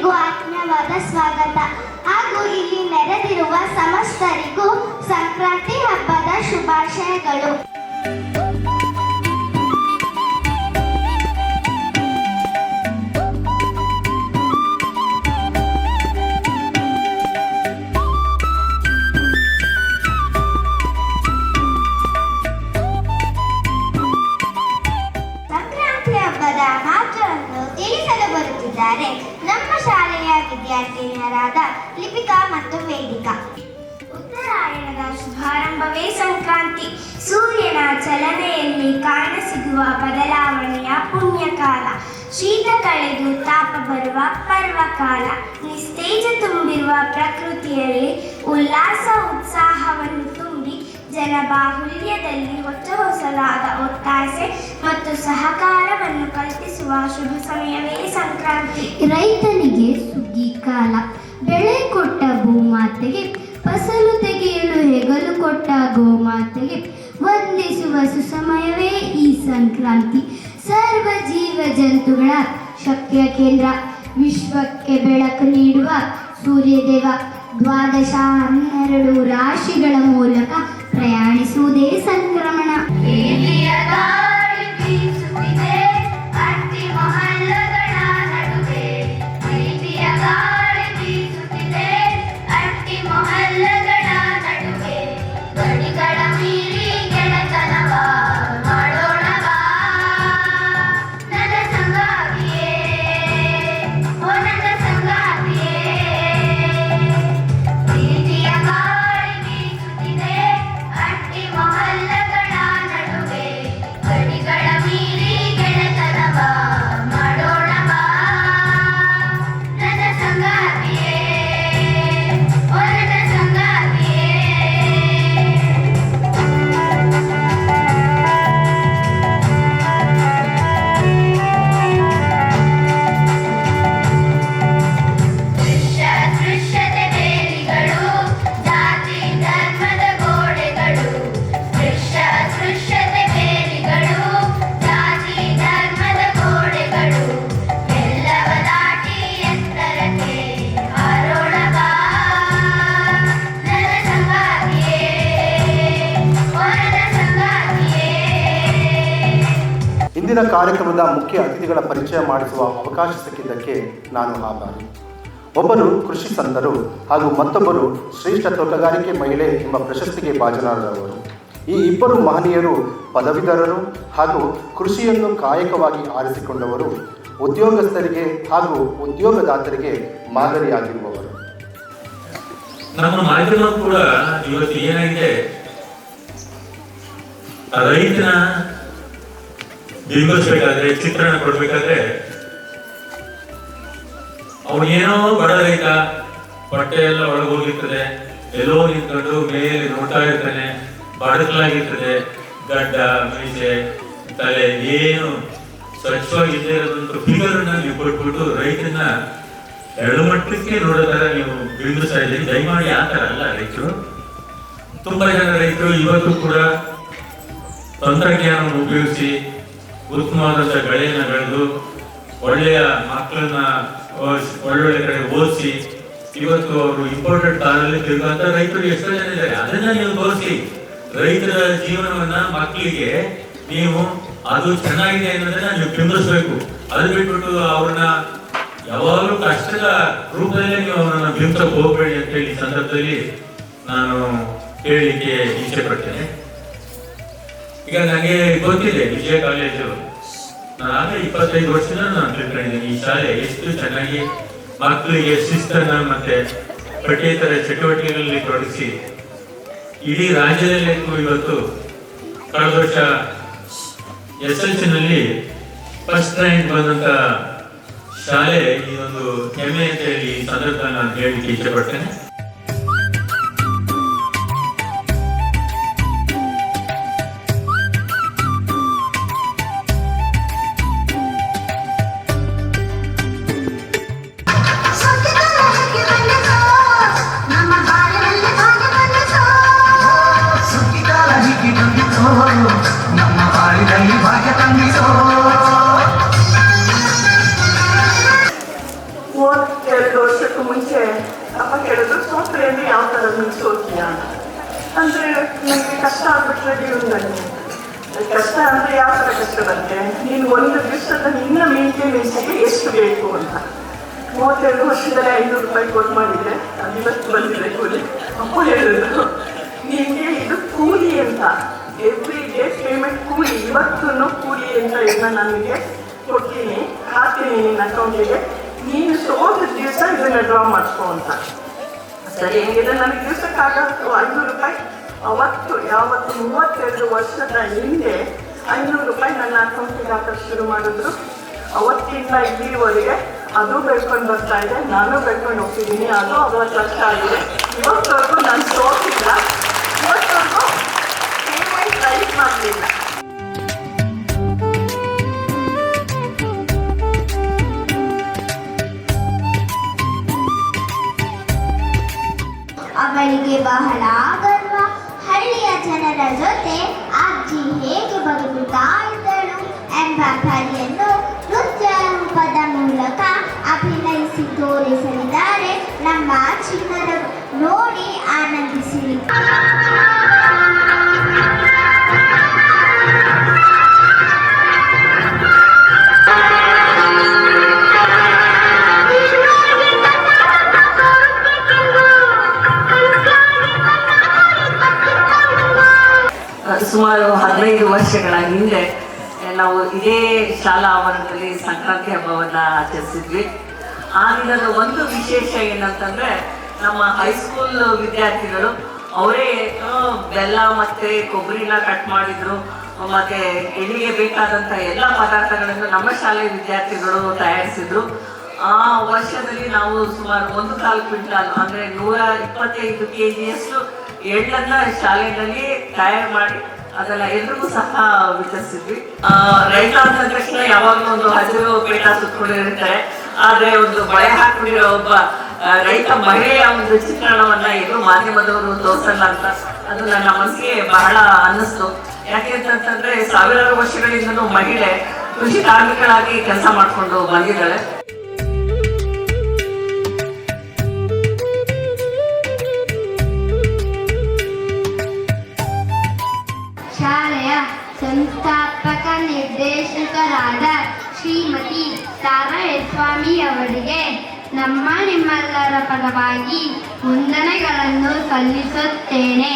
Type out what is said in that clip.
ಎಲ್ಲರಿಗೂ ಆತ್ಮೀಯವಾದ ಸ್ವಾಗತ ಹಾಗೂ ಇಲ್ಲಿ ನೆರೆದಿರುವ ಸಮಸ್ತರಿಗೂ ಸಂಕ್ರಾಂತಿ ಹಬ್ಬದ ಶುಭಾಶಯಗಳು. ಸಂಕ್ರಾಂತಿ ಹಬ್ಬದ ಮಹತ್ವವನ್ನು ತಿಳಿಸಲು ಬರುತ್ತಿದ್ದಾರೆ ನಮ್ಮ ಶಾಲೆಯ ವಿದ್ಯಾರ್ಥಿನಿಯರಾದ ಲಿಪಿಕಾ ಮತ್ತು ವೇದಿಕಾ. ಉತ್ತರಾಯಣದ ಶುಭಾರಂಭವೇ ಸಂಕ್ರಾಂತಿ. ಸೂರ್ಯನ ಚಲನೆಯಲ್ಲಿ ಕಾಣಸಿಗುವ ಬದಲಾವಣೆಯ ಪುಣ್ಯಕಾಲ. ಶೀತ ಕಳೆದು ತಾಪ ಬರುವ ಪರ್ವಕಾಲ. ನಿಸ್ತೇಜ ತುಂಬಿರುವ ಪ್ರಕೃತಿಯಲ್ಲಿ ಉಲ್ಲಾಸ ಉತ್ಸಾಹವನ್ನು ತುಂಬಿ ಜನಬಾಹುಲ್ಯದಲ್ಲಿ ಹೊಸಲಾದ ಒತ್ತಾಸೆ ಮತ್ತು ಸಹಕಾರವನ್ನು ಕಲ್ಪಿಸುವ ಶುಭ ಸಮಯವೇ ಸಂಕ್ರಾಂತಿ. ರೈತನಿಗೆ ಸುಗ್ಗಿ ಕಾಲ. ಬೆಳೆ ಕೊಟ್ಟ ಭೂಮಾತೆಗೆ, ಫಸಲು ತೆಗೆಯಲು ಹೆಗಲು ಕೊಟ್ಟ ಗೋಮಾತೆಗೆ ವಂದಿಸುವ ಸುಸಮಯವೇ ಈ ಸಂಕ್ರಾಂತಿ. ಸರ್ವ ಜೀವ ಜಂತುಗಳ ಶಕ್ತಿಯ ಕೇಂದ್ರ, ವಿಶ್ವಕ್ಕೆ ಬೆಳಕು ನೀಡುವ ಸೂರ್ಯದೇವ. 12 ರಾಶಿಗಳ ಮೂಲಕ ಪ್ರಯಾಣಿಸುವುದೇ ಸಂಕ್ರಮಣ. ಇಂದಿನ ಕಾರ್ಯಕ್ರಮದ ಮುಖ್ಯ ಅತಿಥಿಗಳ ಪರಿಚಯ ಮಾಡಿಸುವ ಅವಕಾಶ ಸಿಕ್ಕಿದ್ದಕ್ಕೆ ನಾನು ಆಭಾರಿ. ಒಬ್ಬರು ಕೃಷಿ ಸಂತರು ಹಾಗೂ ಮತ್ತೊಬ್ಬರು ಶ್ರೇಷ್ಠ ತೋಟಗಾರಿಕೆ ಮಹಿಳೆ ಎಂಬ ಪ್ರಶಸ್ತಿಗೆ ಭಾಜನರಾದವರು. ಈ ಇಬ್ಬರು ಮಹನೀಯರು ಪದವೀಧರರು ಹಾಗೂ ಕೃಷಿಯನ್ನು ಕಾಯಕವಾಗಿ ಆರಿಸಿಕೊಂಡವರು, ಉದ್ಯೋಗಸ್ಥರಿಗೆ ಹಾಗೂ ಉದ್ಯೋಗದಾತರಿಗೆ ಮಾದರಿಯಾಗಿರುವವರು. ನಮ್ಮ ಮಾಧ್ಯಮ ಕೂಡ ಇವತ್ತು ಏನಾಗಿದೆ, ರೈತನ ಬಿಂಬಿಸ್ಬೇಕಾದ್ರೆ, ಚಿತ್ರಣ ಕೊಡ್ಬೇಕಾದ್ರೆ ಅವನೇನೋ ಬಡ ರೈತ, ಬಟ್ಟೆ ಎಲ್ಲ ಒಳಗೋಗಿರ್ತದೆ, ಎಲ್ಲೋ ನಿಂತ್ಕೊಂಡು ಮೇಲೆ ನೋಡ್ತಾ ಇರ್ತಾನೆ, ಬಡಕಲಾಗಿರ್ತದೆ, ಗಡ್ಡ ಮೀಸೆ ತಲೆ ಏನು ಸ್ವಚ್ಛವಾಗಿದ್ದೇ ಇರೋದಂತ ಫಿಗರ್ನ ನೀವು ಕೊಟ್ಬಿಟ್ಟು ರೈತನ ಎಳಮಟ್ಟಕ್ಕೆ ನೋಡೋ ತರ ನೀವು ಬಿಂಬಿಸ್ತಾ ಇದ್ದೀರಿ. ದಯಮಾಡಿ ಆ ತರ ಅಲ್ಲ ರೈತರು. ತುಂಬಾ ಜನ ರೈತರು ಇವತ್ತು ಕೂಡ ತಂತ್ರಜ್ಞಾನವನ್ನು ಉಪಯೋಗಿಸಿ ಉತ್ತಮವಾದಂಥ ಬೆಳೆಯನ್ನು ಬೆಳೆದು ಒಳ್ಳೆಯ ಮಕ್ಕಳನ್ನ ಒಳ್ಳೊಳ್ಳೆ ಕಡೆ ಓದಿಸಿ ಇವತ್ತು ಅವರು ಇಂಪಾರ್ಟೆಂಟ್ ಕಾಲದಲ್ಲಿ ತಿರುಗುವಂತ ರೈತರು ಎಷ್ಟೋ ಜನ ಇದ್ದಾರೆ. ಅದನ್ನ ನೀವು ತೋರಿಸಿ ರೈತರ ಜೀವನವನ್ನ ಮಕ್ಕಳಿಗೆ ನೀವು ಅದು ಚೆನ್ನಾಗಿದೆ ಅನ್ನೋದನ್ನ ನೀವು ಬಿಂಬಿಸ್ಬೇಕು. ಅದು ಬಿಟ್ಬಿಟ್ಟು ಅವ್ರನ್ನ ಯಾವಾಗಲೂ ಕಷ್ಟದ ರೂಪದಲ್ಲೇ ನೀವು ಅವರನ್ನ ಬಿಂಬಿಸಕ್ಕೆ ಹೋಗ್ಬೇಡಿ ಅಂತ ಹೇಳಿ ಈ ಸಂದರ್ಭದಲ್ಲಿ ನಾನು ಹೇಳಲಿಕ್ಕೆ ಇಚ್ಛೆ ಪಡ್ತೇನೆ. ಈಗ ನನಗೆ ಗೊತ್ತಿದೆ, ವಿಜಯ ಕಾಲೇಜು ನಾನು ಆಗ 25 ವರ್ಷದಿಂದ ನಾನು ತಿಳ್ಕೊಂಡಿದ್ದೀನಿ. ಈ ಶಾಲೆ ಎಷ್ಟು ಚೆನ್ನಾಗಿ ಮಕ್ಕಳಿಗೆ ಶಿಸ್ತನ್ನ ಮತ್ತೆ ಪಠ್ಯೇತರ ಚಟುವಟಿಕೆಗಳಲ್ಲಿ ತೊಡಗಿಸಿ ಇಡೀ ರಾಜ್ಯದಲ್ಲೇ ಇವತ್ತು ಕಳೆದ ವರ್ಷ SLC ನಲ್ಲಿ ಫಸ್ಟ್ ರ್ಯಾಂಕ್ ಬಂದಂತ ಶಾಲೆ ಈ ಒಂದು ಹೆಮ್ಮೆ ಅಂತ ಹೇಳಿ ಈ ಸಂದರ್ಭದಲ್ಲಿ ನಾನು ಹೇಳಲಿಕ್ಕೆ ಇಚ್ಛೆ ಪಡ್ತೇನೆ. ಇವತ್ತು ಮುಂಚೆ ಅಪ್ಪ ಕೇಳಿದ್ರು ಸೋತ್ರೆಯಲ್ಲಿ ಯಾವ ಥರ ನೀನು ಸೋತೀಯ ಅಂದರೆ ನನಗೆ ಕಷ್ಟ ಆಗ್ಬಿಟ್ರೆ ಜೀವನದಲ್ಲಿ. ಕಷ್ಟ ಅಂದರೆ ಯಾವ ಥರ ಕಷ್ಟ ಬರುತ್ತೆ, ನೀನು ಒಂದು ದಿವಸದ ನಿನ್ನ ಮೇಂಟೆನೆನ್ಸ್ಗೆ ಎಷ್ಟು ಬೇಕು ಅಂತ. 32 ವರ್ಷದಲ್ಲಿ 500 ರೂಪಾಯಿ ಕೊಟ್ಟು ಮಾಡಿದರೆ ಅದು ಇವತ್ತು ಬಂದಿದೆ ಕೂಲಿ. ಅಪ್ಪ ಹೇಳಿದ್ರು ನಿಮಗೆ ಇದು ಕೂಲಿ ಅಂತ, ಎವ್ರಿ ಡೇ ಪೇಮೆಂಟ್ ಕೂಲಿ, ಇವತ್ತು ಕೂಲಿ ಅಂತ ಇದನ್ನ ನನಗೆ ಕೊಡ್ತೀನಿ, ಹಾಕ್ತೀನಿ ನಿನ್ನ ಅಕೌಂಟಿಗೆ, ನೀನು ಸೋತ ದಿವಸ ಇದನ್ನು ಡ್ರಾ ಮಾಡಿಕೊ ಅಂತ. ಸರಿ, ಇದು ನನಗೆ ದಿವಸಕ್ಕಾಗತ್ತು 500 ರೂಪಾಯಿ. ಅವತ್ತು ಯಾವತ್ತು 32 ವರ್ಷದ ಹಿಂದೆ 500 ರೂಪಾಯಿ ನನ್ನ ಅಕೌಂಟಿಗೆ ಹಾಕಕ್ಕೆ ಶುರು ಮಾಡಿದ್ರು. ಅವತ್ತಿಂದ ಇಲ್ಲಿವರೆಗೆ ಅದು ಬೆಳ್ಕೊಂಡು ಬರ್ತಾ ಇದೆ, ನಾನು ಬೆಳ್ಕೊಂಡು ಹೋಗ್ತಿದ್ದೀನಿ. ಅದು 60 ವರ್ಷ ಆಗಿದೆ. ಇವತ್ತವರೆಗೂ ನಾನು ಸೋತಿಲ್ಲ, ಇವತ್ತವರೆಗೂ ಪೇಮೆಂಟ್ ರೈಸ್ ಮಾಡಲಿಲ್ಲ. ಅವಳಿಗೆ ಬಹಳ ಗರ್ವ. ಹಳ್ಳಿಯ ಜನರ ಜೊತೆ ಅಜ್ಜಿ ಹೇಗೆ ಬದುಕುತ್ತಾ ಇದ್ದಳು ಎಂಬ ಕಥೆಯನ್ನು ನೃತ್ಯ ರೂಪದ ಮೂಲಕ ಅಭಿನಯಿಸಿ ತೋರಿಸಲಿದ್ದಾರೆ ನಮ್ಮ ಚಿನ್ನರು. ನೋಡಿ ಆನಂದಿಸಿರಿ. ಸುಮಾರು 15 ವರ್ಷಗಳ ಹಿಂದೆ ನಾವು ಇದೇ ಶಾಲಾ ಆವರಣದಲ್ಲಿ ಸಂಕ್ರಾಂತಿ ಹಬ್ಬವನ್ನು ಆಚರಿಸಿದ್ವಿ. ಆ ದಿನದ ಒಂದು ವಿಶೇಷ ಏನಂತಂದರೆ, ನಮ್ಮ ಹೈಸ್ಕೂಲ್ ವಿದ್ಯಾರ್ಥಿಗಳು ಅವರೇ ಬೆಲ್ಲ ಮತ್ತು ಕೊಬ್ಬರಿನ ಕಟ್ ಮಾಡಿದ್ರು, ಮತ್ತು ಎಳ್ಳಿಗೆ ಬೇಕಾದಂಥ ಎಲ್ಲ ಪದಾರ್ಥಗಳನ್ನು ನಮ್ಮ ಶಾಲೆಯ ವಿದ್ಯಾರ್ಥಿಗಳು ತಯಾರಿಸಿದ್ರು. ಆ ವರ್ಷದಲ್ಲಿ ನಾವು ಸುಮಾರು 1/4 ಕ್ವಿಂಟಾಲ್ ಅಂದರೆ 125 kgಯಷ್ಟು ಎಳ್ಳನ್ನ ಶಾಲೆಯಲ್ಲಿ ತಯಾರು ಮಾಡಿ ಅದನ್ನ ಎಲ್ರಿಗೂ ಸಹ ವಿತರಿಸಿದ್ವಿ. ರೈತ ಅಂದ ತಕ್ಷಣ ಯಾವಾಗಲೂ ಒಂದು ಹಸಿರು ಪೇಟ ಸುತ್ತಕೊಂಡಿರ್ತಾರೆ, ಆದ್ರೆ ಒಂದು ಬಳೆ ಹಾಕೊಂಡಿರೋ ಒಬ್ಬ ರೈತ ಮಹಿಳೆಯ ಒಂದು ಚಿತ್ರಣವನ್ನ ಇದು ಮಾಧ್ಯಮದವರು ತೋರಿಸಲ್ಲ ಅಂತ ಅದು ನನ್ನ ಮನಸ್ಸಿಗೆ ಬಹಳ ಅನ್ನಿಸ್ತು. ಯಾಕೆ ಅಂತಂದ್ರೆ ಸಾವಿರಾರು ವರ್ಷಗಳಿಂದಲೂ ಮಹಿಳೆ ಕೃಷಿ ಕಾರ್ಮಿಕಳಾಗಿ ಕೆಲಸ ಮಾಡಿಕೊಂಡು ಬಂದಿದ್ದಾಳೆ. ಶಾಲೆಯ ಸಂಸ್ಥಾಪಕ ನಿರ್ದೇಶಕರಾದ ಶ್ರೀಮತಿ ತಾರಾ ಯಸ್ವಾಮಿ ಅವರಿಗೆ ನಿಮ್ಮೆಲ್ಲರ ಪರವಾಗಿ ವಂದನೆಗಳನ್ನು ಸಲ್ಲಿಸುತ್ತೇನೆ.